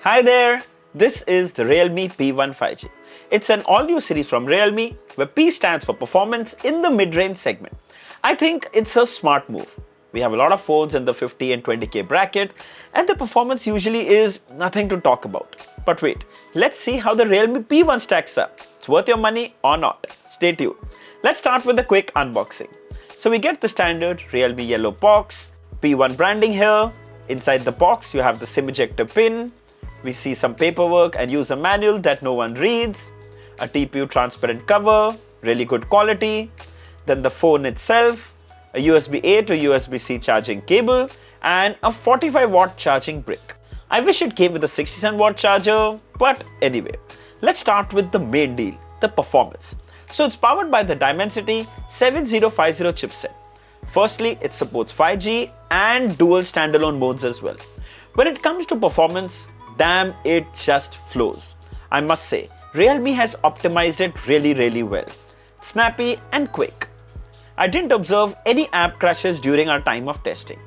Hi there, this is the Realme P1 5G. It's an all-new series from Realme where P stands for performance in the mid-range segment. I think it's a smart move. We have a lot of phones in the 50 and 20k bracket and the performance usually is nothing to talk about. But wait, let's see how the Realme P1 stacks up. It's worth your money or not. Stay tuned. Let's start with a quick unboxing. So we get the standard Realme yellow box, P1 branding here. Inside the box you have the SIM ejector pin. We see some paperwork and user manual that no one reads, a TPU transparent cover, really good quality, then the phone itself, a USB-A to USB-C charging cable, and a 45 watt charging brick. I wish it came with a 67 watt charger, but anyway, let's start with the main deal, the performance. So it's powered by the Dimensity 7050 chipset. Firstly, it supports 5G and dual standalone modes as well. When it comes to performance, damn, it just flows. I must say, Realme has optimized it really well. Snappy and quick. I didn't observe any app crashes during our time of testing.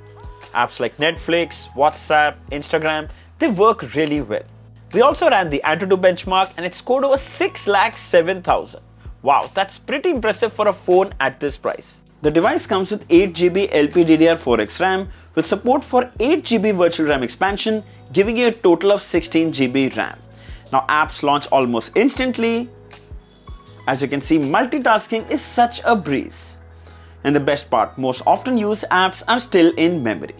Apps like Netflix, WhatsApp, Instagram, they work really well. We also ran the Antutu benchmark and it scored over 6,07,000. Wow, that's pretty impressive for a phone at this price. The device comes with 8GB LPDDR4X RAM with support for 8GB virtual RAM expansion, giving you a total of 16GB RAM. Now apps launch almost instantly. As you can see, multitasking is such a breeze. And the best part, most often used apps are still in memory.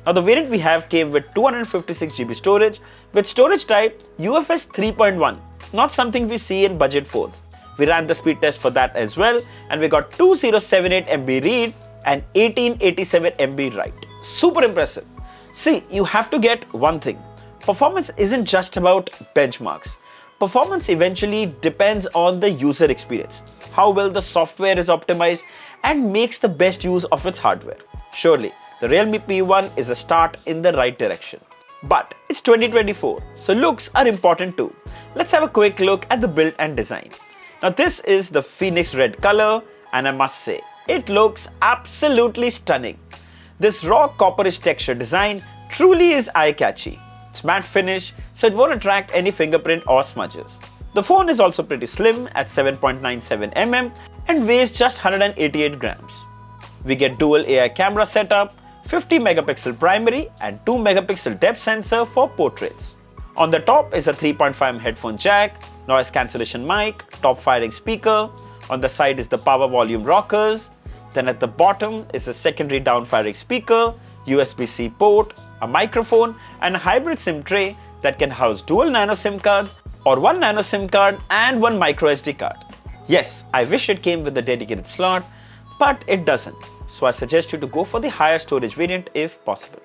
Now the variant we have came with 256GB storage with storage type UFS 3.1, not something we see in budget phones. We ran the speed test for that as well and we got 2078 MB read and 1887 MB write. Super impressive. See, you have to get one thing. Performance isn't just about benchmarks. Performance eventually depends on the user experience, how well the software is optimized and makes the best use of its hardware. Surely, the Realme P1 is a start in the right direction. But it's 2024, so looks are important too. Let's have a quick look at the build and design. Now this is the Phoenix red color and I must say, it looks absolutely stunning. This raw copperish texture design truly is eye-catchy. It's matte finish, so it won't attract any fingerprint or smudges. The phone is also pretty slim at 7.97 mm and weighs just 188 grams. We get dual AI camera setup, 50 megapixel primary and 2 megapixel depth sensor for portraits. On the top is a 3.5mm headphone jack, noise cancellation mic, top firing speaker. On the side is the power volume rockers. Then at the bottom is a secondary down firing speaker, USB-C port, a microphone and a hybrid SIM tray that can house dual nano SIM cards or one nano SIM card and one micro SD card. Yes, I wish it came with a dedicated slot, but it doesn't. So I suggest you to go for the higher storage variant if possible.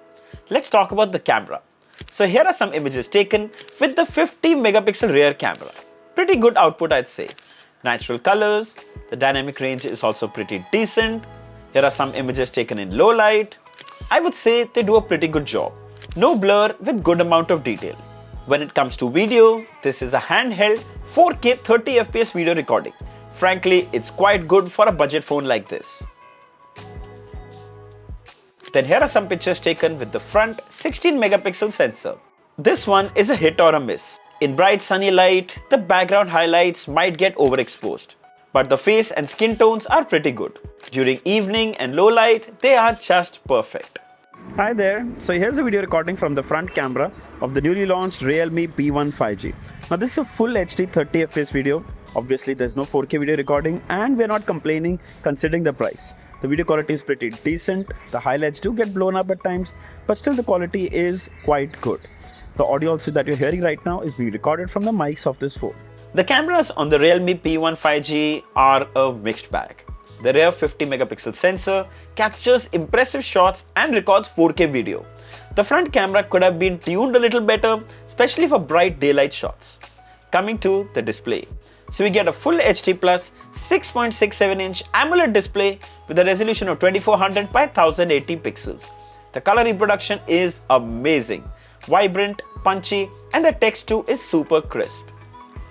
Let's talk about the camera. So here are some images taken with the 50 megapixel rear camera. Pretty good output, I'd say. Natural colors, the dynamic range is also pretty decent. Here are some images taken in low light. I would say they do a pretty good job. No blur with good amount of detail. When it comes to video, this is a handheld 4K 30fps video recording. Frankly, it's quite good for a budget phone like this. Then here are some pictures taken with the front 16 megapixel sensor. This one is a hit or a miss. In bright sunny light, the background highlights might get overexposed. But the face and skin tones are pretty good. During evening and low light, they are just perfect. Hi there. So here's a video recording from the front camera of the newly launched Realme P1 5G. Now this is a full HD 30fps video. Obviously there's no 4K video recording and we're not complaining considering the price. The video quality is pretty decent. The highlights do get blown up at times, but still the quality is quite good. The audio also that you're hearing right now is being recorded from the mics of this phone. The cameras on the Realme P1 5G are a mixed bag. The rear 50 megapixel sensor captures impressive shots and records 4K video. The front camera could have been tuned a little better, especially for bright daylight shots. Coming to the display. So we get a full HD plus 6.67-inch AMOLED display with a resolution of 2400 by 1080 pixels. The color reproduction is amazing, vibrant, punchy, and the text too is super crisp.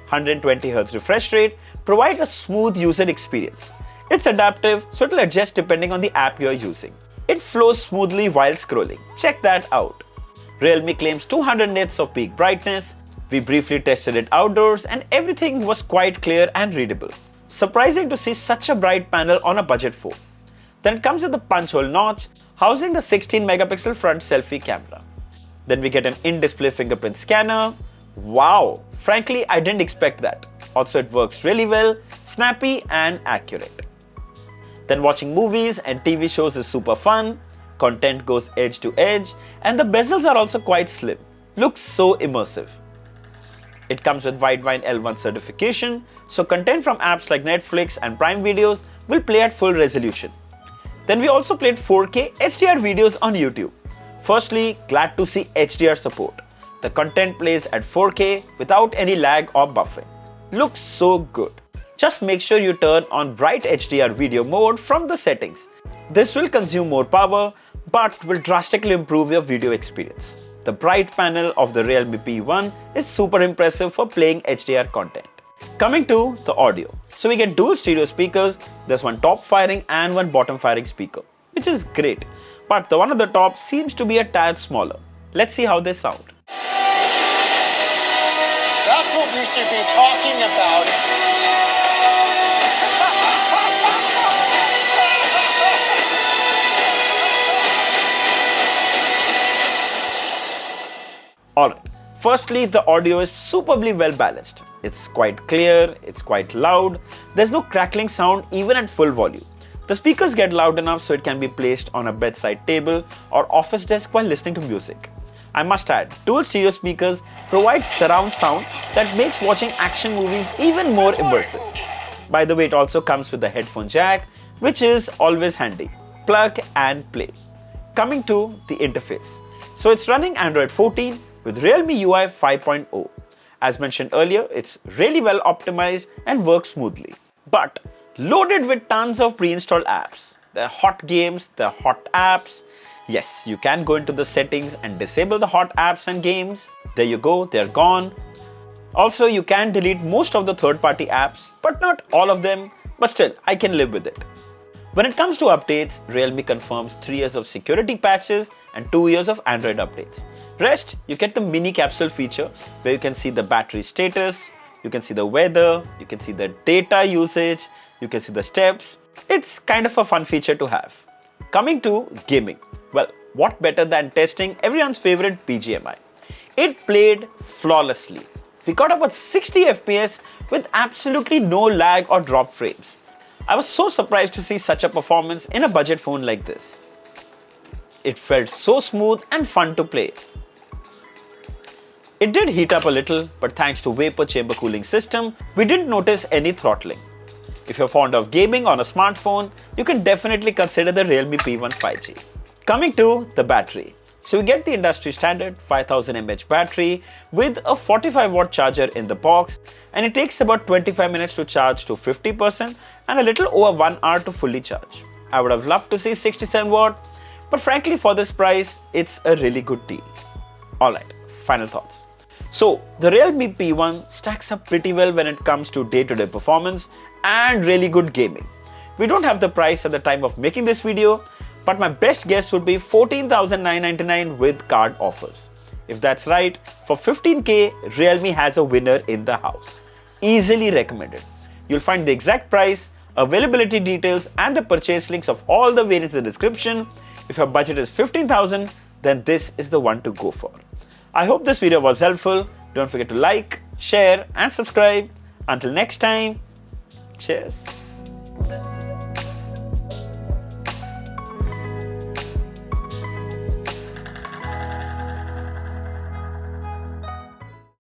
120Hz refresh rate provides a smooth user experience. It's adaptive, so it'll adjust depending on the app you're using. It flows smoothly while scrolling. Check that out. Realme claims 200 nits of peak brightness. We briefly tested it outdoors and everything was quite clear and readable. Surprising to see such a bright panel on a budget phone. Then it comes with the punch hole notch, housing the 16 megapixel front selfie camera. Then we get an in-display fingerprint scanner. Wow, frankly I didn't expect that. Also it works really well, snappy and accurate. Then watching movies and TV shows is super fun. Content goes edge to edge and the bezels are also quite slim. Looks so immersive. It comes with Widevine L1 certification, so content from apps like Netflix and Prime Videos will play at full resolution. Then we also played 4K HDR videos on YouTube. Firstly, glad to see HDR support. The content plays at 4K without any lag or buffering. Looks so good. Just make sure you turn on bright HDR video mode from the settings. This will consume more power but will drastically improve your video experience. The bright panel of the Realme P1 is super impressive for playing HDR content. Coming to the audio. So we get dual stereo speakers. There's one top firing and one bottom firing speaker, which is great. But the one at the top seems to be a tad smaller. Let's see how they sound. That's what we should be talking about. Alright, firstly the audio is superbly well balanced. It's quite clear, it's quite loud, there's no crackling sound even at full volume. The speakers get loud enough so it can be placed on a bedside table or office desk while listening to music. I must add, dual stereo speakers provide surround sound that makes watching action movies even more immersive. By the way, it also comes with a headphone jack, which is always handy. Plug and play. Coming to the interface. So it's running Android 14 with Realme UI 5.0. As mentioned earlier, it's really well optimized and works smoothly. But loaded with tons of pre-installed apps. There are hot games, there are hot apps. Yes, you can go into the settings and disable the hot apps and games. There you go, they're gone. Also, you can delete most of the third-party apps, but not all of them. But still, I can live with it. When it comes to updates, Realme confirms 3 years of security patches and 2 years of Android updates. Rest, you get the mini capsule feature where you can see the battery status, you can see the weather, you can see the data usage, you can see the steps. It's kind of a fun feature to have. Coming to gaming. Well, what better than testing everyone's favorite BGMI? It played flawlessly. We got about 60 FPS with absolutely no lag or drop frames. I was so surprised to see such a performance in a budget phone like this. It felt so smooth and fun to play. It did heat up a little, but thanks to vapor chamber cooling system, we didn't notice any throttling. If you're fond of gaming on a smartphone, you can definitely consider the Realme P1 5G. Coming to the battery. So we get the industry standard 5000 mAh battery with a 45 watt charger in the box, and it takes about 25 minutes to charge to 50% and a little over 1 hour to fully charge. I would have loved to see 67 watt, but frankly for this price, it's a really good deal. Alright, final thoughts. So the Realme P1 stacks up pretty well when it comes to day-to-day performance and really good gaming. We don't have the price at the time of making this video, but my best guess would be 14,999 with card offers. If that's right, for 15K, Realme has a winner in the house. Easily recommended. You'll find the exact price, availability details and the purchase links of all the variants in the description. If your budget is 15,000, then this is the one to go for. I hope this video was helpful. Don't forget to like, share and subscribe. Until next time, cheers.